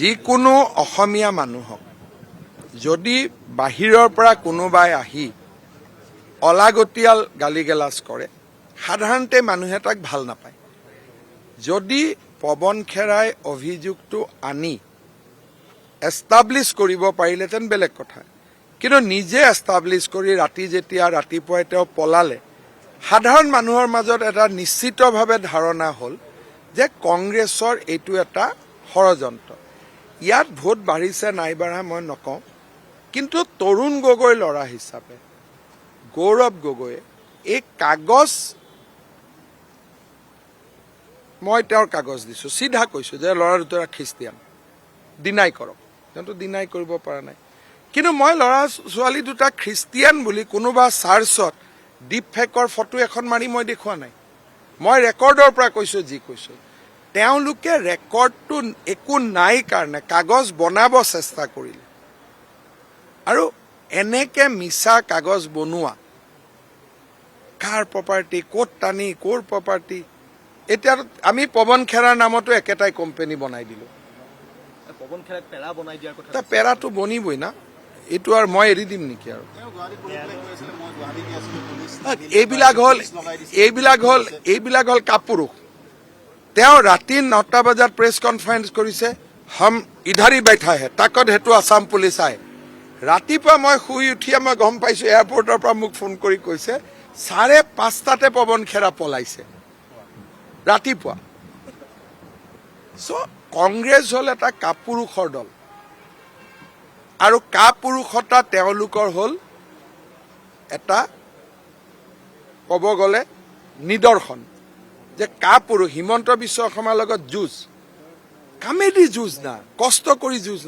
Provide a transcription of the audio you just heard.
যিকোনো অসমীয়া মানুহক যদি বাহিৰৰ পৰা কোনোবাই আহি অলাগতিয়াল গালিগালাজ কৰে সাধাৰণতে মানুহে তাক ভাল নাপায়। যদি পৱন খেৰাই অভিযোগটো আনি এষ্টাব্লিছ কৰিব পাৰিলেহেঁতেন বেলেগ কথা, কিন্তু নিজে এষ্টাব্লিছ কৰি ৰাতিপুৱাই তেওঁ পলালে সাধাৰণ মানুহৰ মাজত এটা নিশ্চিতভাৱে ধাৰণা হ'ল যে কংগ্ৰেছৰ এইটো এটা ষড়যন্ত্ৰ। ইয়াত ভোট বাঢ়িছে নাই বাঢ়া মই নকওঁ, কিন্তু তৰুণ গগৈ ল'ৰা হিচাপে গৌৰৱ গগৈয়ে এই কাগজ, মই তেওঁৰ কাগজ দিছোঁ, চিধা কৈছোঁ যে ল'ৰা দুটা খ্ৰীষ্টিয়ান, ডিনাই কৰক, তেওঁতো ডিনাই কৰিব পৰা নাই। কিন্তু মই ল'ৰা ছোৱালী দুটা খ্ৰীষ্টিয়ান বুলি কোনোবা চাৰ্চত ডিপ ফেকৰ ফটো এখন মাৰি মই দেখুওৱা নাই। মই ৰেকৰ্ডৰ পৰা কৈছোঁ যি কৈছোঁ। তেওঁলোকে ৰেকৰ্ডটো একো নাই কাৰণে কাগজ বনাব চেষ্টা কৰিলে, আৰু এনেকে মিছা কাগজ বনোৱা, কাৰ প্ৰপাৰ্টি ক'ত টানি ক'ৰ প্ৰপাৰ্টি, এতিয়া আমি পৱন খেৰাৰ নামতো একেটাই কোম্পানী বনাই দিলোঁ। পেৰাটো বনিবই না, এইটো আৰু মই এৰি দিম নেকি? আৰু এইবিলাক হ'ল কাপুৰুষ। তেওঁ ৰাতি 9টা বজাত প্ৰেছ কনফাৰেন্স কৰিছে, হম ইধাৰি बैठा है, তাকত সেইটো আছাম পুলিচ আহে। ৰাতিপুৱা মই শুই উঠিয়ে মই গম পাইছোঁ, এয়াৰপৰ্টৰ পৰা মোক ফোন কৰি কৈছে 5:30 পৱন খেৰা পলাইছে ৰাতিপুৱা। চ' কংগ্ৰেছ হ'ল এটা কাপুৰুষৰ দল, আৰু কাপুৰুষতা তেওঁলোকৰ হ'ল এটা ক'ব গ'লে নিদৰ্শন যে কাপুৰুষ। হিমন্ত বিশ্ব শৰ্মাৰ লগত যুঁজ, কামেদি যুঁজ না, কষ্ট কৰি যুঁজ